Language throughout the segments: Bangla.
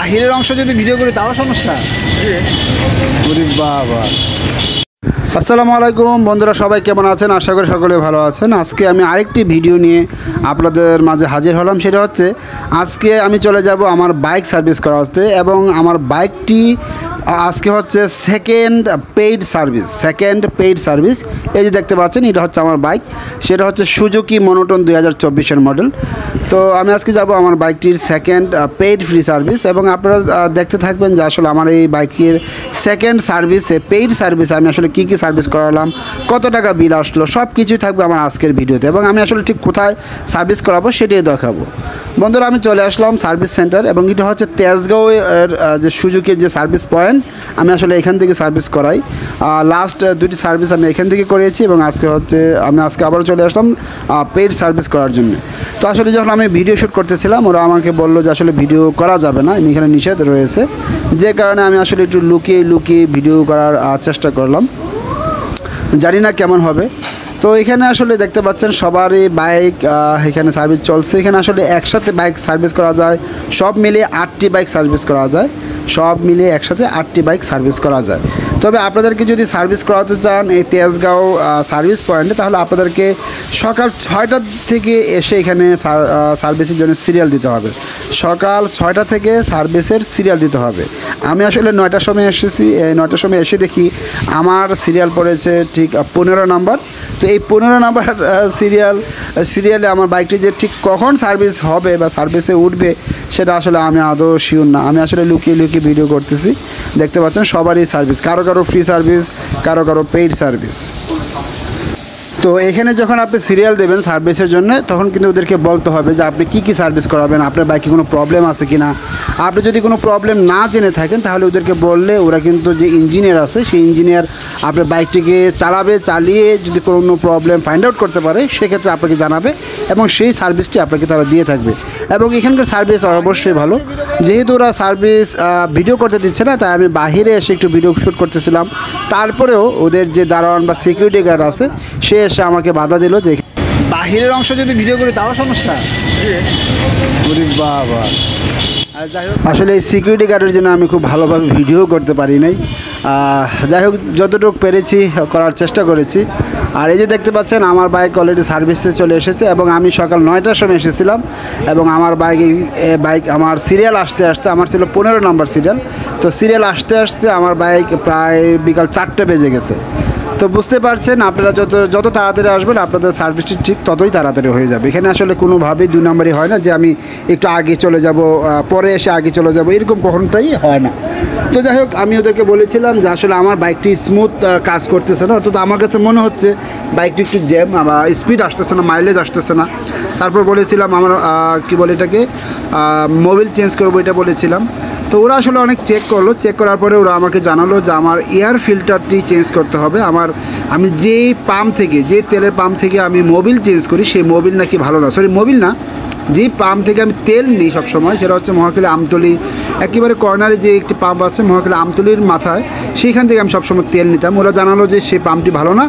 বাহিরের অংশ যদি ভিডিও করি তাও সমস্যা। বাবা, আসসালামু আলাইকুম বন্ধুরা, সবাই কেমন আছেন? আশা করি সকলে ভালো আছেন। আজকে আমি আরেকটি ভিডিও নিয়ে আপনাদের মাঝে হাজির হলাম। সেটা হচ্ছে আজকে আমি চলে যাব আমার বাইক সার্ভিস করাতে, এবং আমার বাইকটি আজকে হচ্ছে সেকেন্ড পেইড সার্ভিস। এই যে দেখতে পাচ্ছেন, এটা হচ্ছে আমার বাইক। সেটা হচ্ছে সুজুকি মনোটন 2024-এর মডেল। তো আমি আজকে যাব আমার বাইকটির সেকেন্ড পেইড ফ্রি সার্ভিস, এবং আপনারা দেখতে থাকবেন যে আসলে আমার এই বাইকের সেকেন্ড সার্ভিসে পেইড সার্ভিসে আমি আসলে কী কী সার্ভিস করালাম, কত টাকা বিল আসলো, সব কিছুই থাকবে আমার আজকের ভিডিওতে। এবং আমি আসলে ঠিক কোথায় সার্ভিস করাবো সেটাই দেখাবো। বন্ধুরা, আমি চলে আসলাম সার্ভিস সেন্টার, এবং এটা হচ্ছে তেজগাঁওয়ের যে সুজুকির যে সার্ভিস পয়েন্ট, আমি আসলে এখান থেকে সার্ভিস করাই। লাস্ট দুটি সার্ভিস আমি এখান থেকে করিয়েছি, এবং আমি আজকে আবারও চলে আসলাম পেইড সার্ভিস করার জন্য। তো আসলে যখন আমি ভিডিও শ্যুট করতেছিলাম, ওরা আমাকে বললো যে আসলে ভিডিও করা যাবে না, এখানে নিষেধ রয়েছে, যে কারণে আমি আসলে একটু লুকিয়ে ভিডিও করার চেষ্টা করলাম। জানি না কেমন হবে। তো এখানে আসলে দেখতে পাচ্ছেন সবারই বাইক এখানে সার্ভিস চলছে। এখানে আসলে একসাথে বাইক সার্ভিস করা যায়, সব মিলিয়ে 8টি বাইক সার্ভিস করা যায়। তবে আপনাদেরকে যদি সার্ভিস করাতে চান এই তেজগাঁও সার্ভিস পয়েন্টে, তাহলে আপনাদেরকে সকাল 6টা থেকে এসে এখানে সার্ভিসের জন্য সিরিয়াল দিতে হবে। সকাল 6টা থেকে সার্ভিসের সিরিয়াল দিতে হবে। আমি আসলে 9টার সময় এসেছি। 9টার সময় এসে দেখি আমার সিরিয়াল পড়েছে ঠিক 15 নাম্বার। তো এই 15 নাম্বার সিরিয়ালে আমার বাইকটি যে ঠিক কখন সার্ভিস হবে বা সার্ভিসে উঠবে সেটা আসলে আমি আদৌ শিওর না। আমি আসলে লুকিয়ে ভিডিও করতেছি। দেখতে পাচ্ছেন সবারই সার্ভিস, কারো ফ্রি সার্ভিস, কারো পেইড সার্ভিস। তো এখানে যখন আপনি সিরিয়াল দেবেন সার্ভিসের জন্য, তখন কিন্তু ওদেরকে বলতে হবে যে আপনি কী সার্ভিস করাবেন, আপনার বাইকে কোনো প্রবলেম আছে কি না। আপনি যদি কোনো প্রবলেম না জেনে থাকেন, তাহলে ওদেরকে বললে ওরা কিন্তু যে ইঞ্জিনিয়ার আছে, সেই ইঞ্জিনিয়ার আপনার বাইকটিকে চালিয়ে যদি কোনো প্রবলেম ফাইন্ড আউট করতে পারে, সেক্ষেত্রে আপনাকে জানাবে, এবং সেই সার্ভিসটি আপনাকে তারা দিয়ে থাকবে। এবং এখানকার সার্ভিস অবশ্যই ভালো। যেহেতু ওরা সার্ভিস ভিডিও করতে দিচ্ছে না, তাই আমি বাহিরে এসে একটু ভিডিও শ্যুট করতেছিলাম। তারপরেও ওদের যে দারোয়ান বা সিকিউরিটি গার্ড আছে, সে এসে আমাকে বাধা দিল যে বাহিরের অংশ যদি ভিডিও করি তাও সমস্যা। বাবা, যাই হোক, আসলে এই সিকিউরিটি গার্ডের জন্য আমি খুব ভালোভাবে ভিডিও করতে পারি নাই। যাই হোক, যতটুকু পেরেছি করার চেষ্টা করেছি। আর এই যে দেখতে পাচ্ছেন আমার বাইক অলরেডি সার্ভিসে চলে এসেছে, এবং আমি সকাল 9টার সময় এসেছিলাম, এবং আমার বাইক আমার সিরিয়াল আসতে আমার ছিল 15 নাম্বার সিরিয়াল। তো সিরিয়াল আসতে আমার বাইক প্রায় বিকাল 4টে বেজে গেছে। তো বুঝতে পারছেন, আপনারা যত তাড়াতাড়ি আসবেন আপনাদের সার্ভিসটি ঠিক ততই তাড়াতাড়ি হয়ে যাবে। এখানে আসলে কোনোভাবেই 2 নাম্বারই হয় না, যে আমি একটু আগে চলে যাব, পরে এসে আগে চলে যাব, এরকম কখনোটাই হয় না। তো যাই হোক, আমি ওদেরকে বলেছিলাম যে আসলে আমার বাইকটি স্মুথ কাজ করতেছে না, অর্থাৎ আমার কাছে মনে হচ্ছে বাইকটি একটু জ্যাম বা স্পিড আসতেছে না, মাইলেজ আসতেছে না। তারপর বলেছিলাম আমার এটাকে মোবিল চেঞ্জ করবো, এটা বলেছিলাম। তো ওরা আসলে অনেক চেক করার পরে ওরা আমাকে জানালো যে আমার এয়ার ফিল্টারটি চেঞ্জ করতে হবে। আমি যে তেলের পাম্প থেকে আমি মোবিল চেঞ্জ করি, সেই মোবিল নাকি ভালো না, মোবিল না, যে পাম্প থেকে আমি তেল নিই সবসময়, সেটা হচ্ছে মহাখালী আমতলী একেবারে কর্নারে যে একটি পাম্প আছে মহাখালী আমতলীর মাথায়, সেইখান থেকে আমি সবসময় তেল নিতাম। ওরা জানালো যে সেই পাম্পটি ভালো না,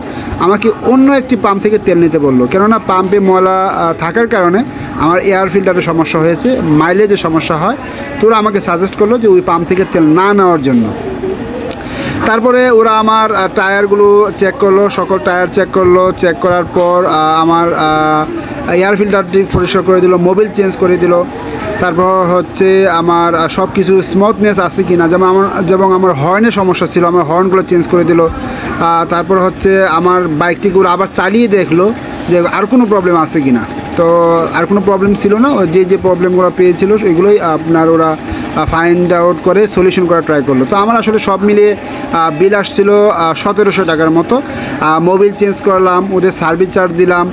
আমাকে অন্য একটি পাম্প থেকে তেল নিতে বললো। কেননা পাম্পে ময়লা থাকার কারণে আমার এয়ার ফিল্টারের সমস্যা হয়েছে, মাইলেজের সমস্যা হয়। তো ওরা আমাকে সাজেস্ট করলো যে ওই পাম্প থেকে তেল না নেওয়ার জন্য। তারপরে ওরা আমার টায়ারগুলো চেক করলো, সকল টায়ার চেক করার পর আমার এয়ার ফিল্টারটি পরিষ্কার করে দিল, মোবিল চেঞ্জ করে দিল। তারপর হচ্ছে আমার সব কিছু স্মুথনেস আছে কি না, যেমন আমার হর্নের সমস্যা ছিল, আমার হর্নগুলো চেঞ্জ করে দিল। তারপর হচ্ছে আমার বাইকটিকে ওরা আবার চালিয়ে দেখলো যে আর কোনো প্রবলেম আছে কি না। তো আর কোনো প্রবলেম ছিল না, যে প্রবলেমগুলো পেয়েছিল ওইগুলোই আপনার ওরা ফাইন্ড আউট করে সলিউশন করার ট্রাই করলো। তো আমার আসলে সব মিলিয়ে বিল আসছিল 1700 টাকার মতো। মোবিল চেঞ্জ করলাম, ওদের সার্ভিস চার্জ দিলাম,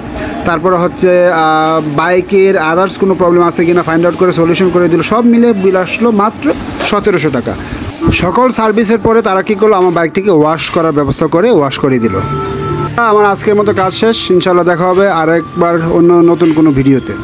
তারপরে হচ্ছে বাইকের আদার্স কোনো প্রবলেম আছে কিনা ফাইন্ড আউট করে সলিউশন করে দিল। সব মিলে বিল আসলো মাত্র 1700 টাকা। সকল সার্ভিসের পরে তারা কী করলো, আমার বাইকটিকে ওয়াশ করার ব্যবস্থা করে ওয়াশ করে দিল। আমার আজকের মতো কাজ শেষ। ইনশাআল্লাহ দেখা হবে আরেকবার অন্য নতুন কোনো ভিডিওতে।